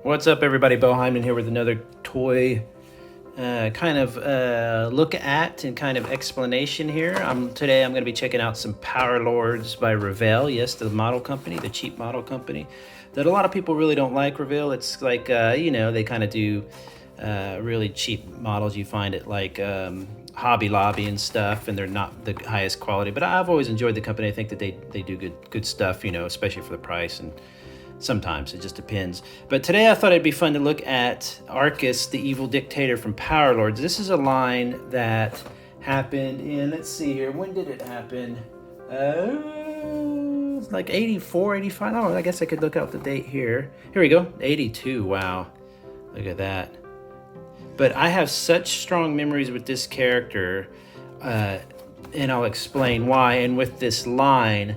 What's up, everybody? Beau-hindman here with another toy look at and kind of explanation here. Today I'm going to be checking out some Power Lords by Revell. Yes, the model company, the cheap model company that a lot of people really don't like. Revell, it's like, they kind of do really cheap models. You find it like Hobby Lobby and stuff, and they're not the highest quality. But I've always enjoyed the company. I think that they do good stuff, especially for the price, and sometimes it just depends. But today I thought it'd be fun to look at Arkus, the evil dictator from Power Lords. This is a line that happened in, let's see here, when did it happen? It's like 84, 85. Oh, I guess I could look out the date here. Here we go, 82. Wow, look at that. But I have such strong memories with this character, and I'll explain why. And with this line,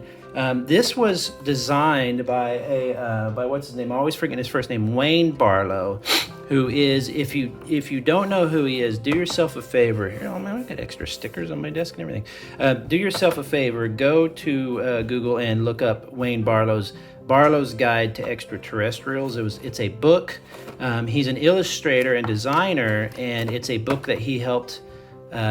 this was designed by what's his name? I always forget his first name, Wayne Barlowe, who is, if you don't know who he is, do yourself a favor. Here, oh man, I got extra stickers on my desk and everything. Do yourself a favor, go to Google and look up Wayne Barlowe's Guide to Extraterrestrials. It's a book. He's an illustrator and designer, and it's a book that he helped.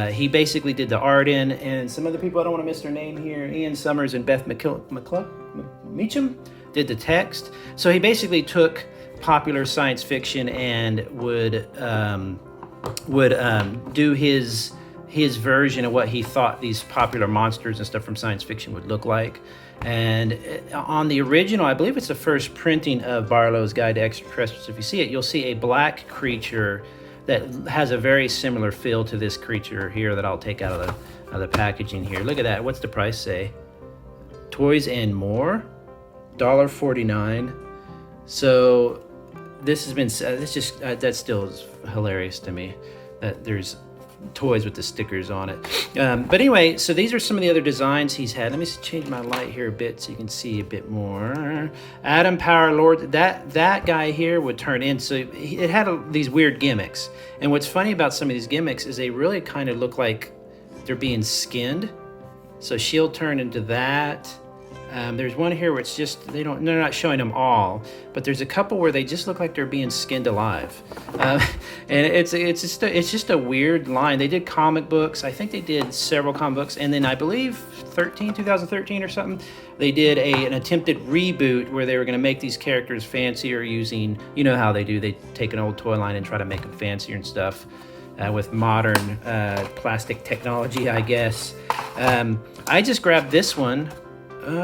He basically did the art in, and some other people, I don't want to miss their name here, Ian Summers and Beth Meacham did the text. So he basically took popular science fiction and would do his version of what he thought these popular monsters and stuff from science fiction would look like. And on the original, I believe it's the first printing of Barlowe's Guide to Extraterrestrials. If you see it, you'll see a black creature that has a very similar feel to this creature here that I'll take out of the packaging here. Look at that. What's the price say? Toys and More, $1.49. So this has been, that still is hilarious to me that there's toys with the stickers on it. But anyway, so these are some of the other designs he's had. Let me change my light here a bit so you can see a bit more. Adam Power Lord, that guy here would turn in, so it had these weird gimmicks. And what's funny about some of these gimmicks is they really kind of look like they're being skinned. So she'll turn into that. There's one here where it's just, they're not showing them all, but there's a couple where they just look like they're being skinned alive. And it's just a weird line. They did comic books. I think they did several comic books. And then I believe 2013 or something, they did an attempted reboot where they were going to make these characters fancier using, you know how they do. They take an old toy line and try to make them fancier and stuff with modern plastic technology, I guess. I just grabbed this one.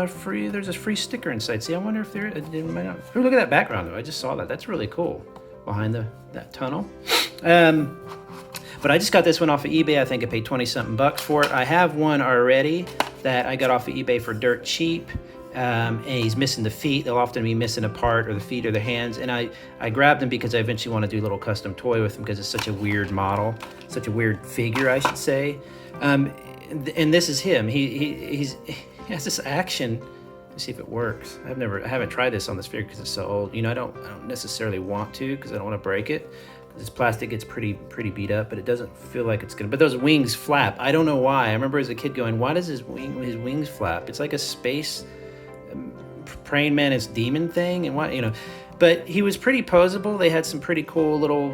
Free. There's a free sticker inside. See, I wonder if there. It might not. Oh, look at that background though. I just saw that. That's really cool. Behind that tunnel. But I just got this one off of eBay. I think I paid 20-something bucks for it. I have one already that I got off of eBay for dirt cheap. And he's missing the feet. They'll often be missing a part, or the feet or the hands. And I grabbed him because I eventually want to do a little custom toy with him because it's such a weird model, such a weird figure, I should say. And this is him. He has this action. Let's see if it works. I haven't tried this on this figure because it's so old. I don't necessarily want to because I don't want to break it. This plastic gets pretty beat up, but it doesn't feel like it's gonna. But those wings flap. I don't know why. I remember as a kid going, "Why does his wings flap?" It's like a space praying mantis demon thing, and what. But he was pretty posable. They had some pretty cool little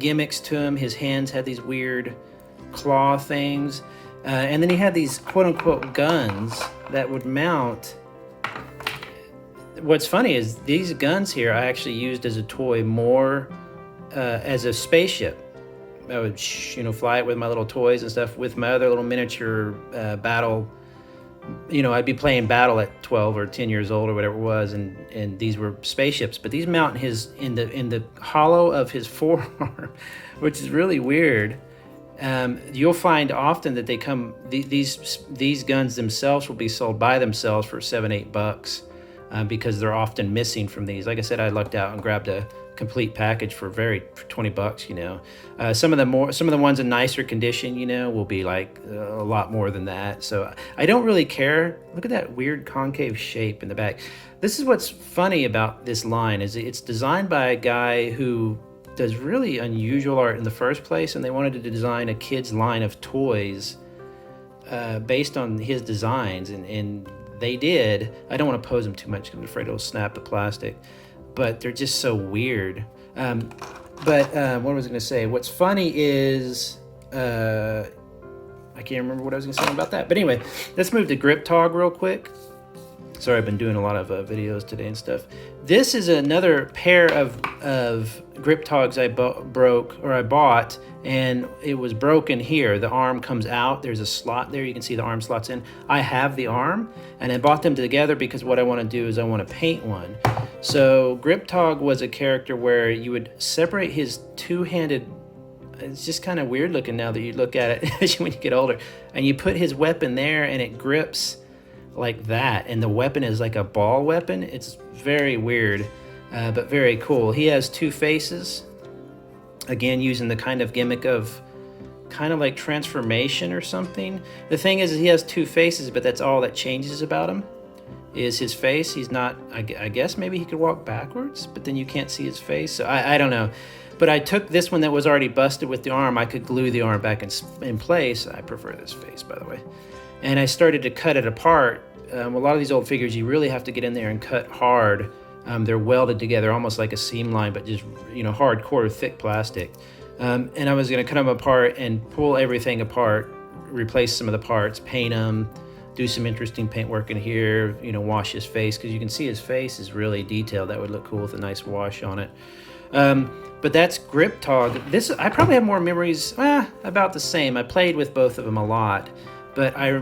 gimmicks to him. His hands had these weird claw things. And then he had these quote-unquote guns that would mount. What's funny is these guns here I actually used as a toy more as a spaceship. I would fly it with my little toys and stuff with my other little miniature battle. I'd be playing battle at 12 or 10 years old or whatever it was, and these were spaceships. But these mount in the hollow of his forearm, which is really weird. You'll find often that they come, these guns themselves will be sold by themselves for $7-8 because they're often missing from these. Like I said, I lucked out and grabbed a complete package for $20. Some of the ones in nicer condition, will be like a lot more than that. So I don't really care. Look at that weird concave shape in the back. This is what's funny about this line is it's designed by a guy who does really unusual art in the first place, and they wanted to design a kid's line of toys based on his designs, and they did. I don't want to pose them too much because I'm afraid it'll snap the plastic. but they're just so weird. What was I going to say? What's funny is I can't remember what I was going to say about that. But anyway, let's move to Ggripptogg real quick. Sorry, I've been doing a lot of videos today and stuff. This is another pair of Ggripptoggs I bought, and it was broken here. The arm comes out. There's a slot there. You can see the arm slots in. I have the arm, and I bought them together because what I want to do is I want to paint one. So Ggripptogg was a character where you would separate his two-handed. It's just kind of weird looking now that you look at it, especially when you get older. And you put his weapon there, and it grips like that, and the weapon is like a ball weapon. It's very weird, but very cool. He has two faces, again using the kind of gimmick of kind of like transformation or something. The thing is he has two faces, but that's all that changes about him is his face. He's not, I guess maybe he could walk backwards, but then you can't see his face, so I don't know. But I took this one that was already busted with the arm. I could glue the arm back in place. I prefer this face, by the way. And I started to cut it apart. A lot of these old figures, you really have to get in there and cut hard. They're welded together, almost like a seam line, but just, hardcore, thick plastic. And I was going to cut them apart and pull everything apart, replace some of the parts, paint them, do some interesting paint work in here, wash his face, because you can see his face is really detailed. That would look cool with a nice wash on it. But that's Ggripptogg. This, I probably have more memories, about the same. I played with both of them a lot, but I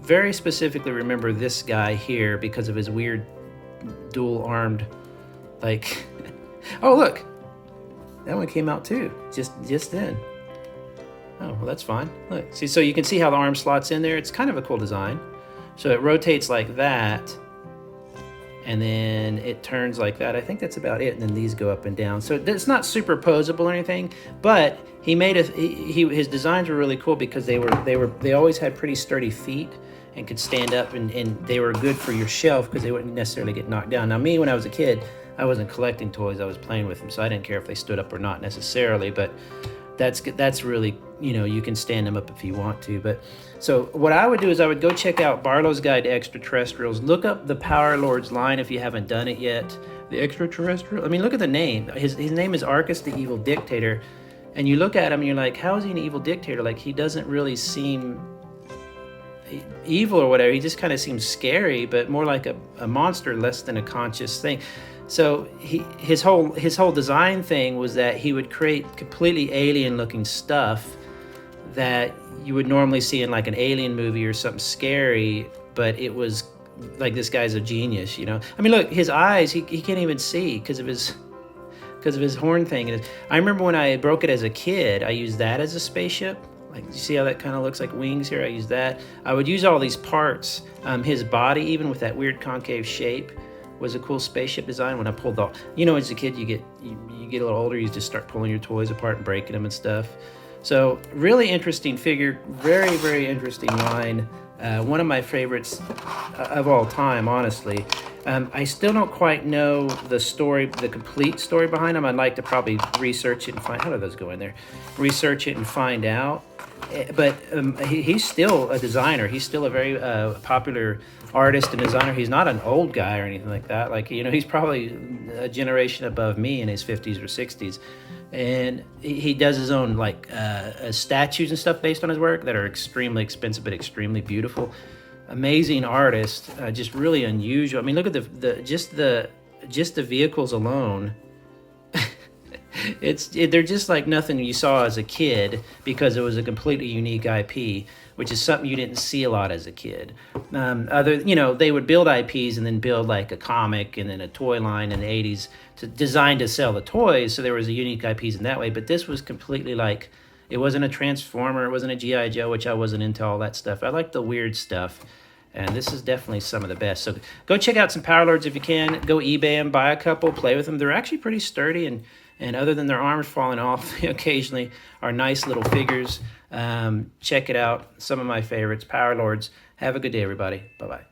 very specifically remember this guy here because of his weird dual-armed, like, oh look, that one came out too, just then. Oh, well that's fine. Look, see, so you can see how the arm slots in there. It's kind of a cool design. So it rotates like that, and then it turns like that. I think that's about it, and then these go up and down. So it's not superposable or anything, but he made his designs were really cool because they always had pretty sturdy feet and could stand up, and they were good for your shelf because they wouldn't necessarily get knocked down. Now me, when I was a kid, I wasn't collecting toys, I was playing with them, so I didn't care if they stood up or not necessarily, but that's really, you can stand them up if you want to. But so what I would do is I would go check out Barlow's Guide to Extraterrestrials. Look up the Power Lords line if you haven't done it yet. The Extraterrestrial, I mean, look at the name. His name is Arkus, the evil dictator. And you look at him and you're like, how is he an evil dictator? Like, he doesn't really seem evil or whatever. He just kind of seems scary, but more like a monster, less than a conscious thing. So his whole design thing was that he would create completely alien looking stuff that you would normally see in like an alien movie or something scary, but it was like, this guy's a genius, I mean, look, his eyes, he can't even see because of his horn thing. I remember when I broke it as a kid, I used that as a spaceship. Like, you see how that kind of looks like wings here? I use that. I would use all these parts. His body, even with that weird concave shape, was a cool spaceship design. When I pulled off, as a kid, you get a little older, you just start pulling your toys apart and breaking them and stuff. So really interesting figure, very, very interesting line. One of my favorites of all time, honestly. I still don't quite know the complete story behind him. I'd like to probably research it and find, how do those go in there? Research it and find out. But he's still a designer. He's still a very popular artist and designer. He's not an old guy or anything like that. Like, he's probably a generation above me in his 50s or 60s. And he does his own like statues and stuff based on his work that are extremely expensive but extremely beautiful. Amazing artist, just really unusual. I mean, look at just the vehicles alone. They're just like nothing you saw as a kid, because it was a completely unique IP, which is something you didn't see a lot as a kid. They would build IPs and then build like a comic and then a toy line in the 80s designed to sell the toys, so there was a unique IPs in that way. But this was completely like, it wasn't a Transformer, it wasn't a G.I. Joe, which I wasn't into all that stuff. I like the weird stuff. And this is definitely some of the best. So go check out some Power Lords if you can. Go eBay them, buy a couple, play with them. They're actually pretty sturdy, and other than their arms falling off occasionally, are nice little figures. Check it out. Some of my favorites, Power Lords. Have a good day, everybody. Bye-bye.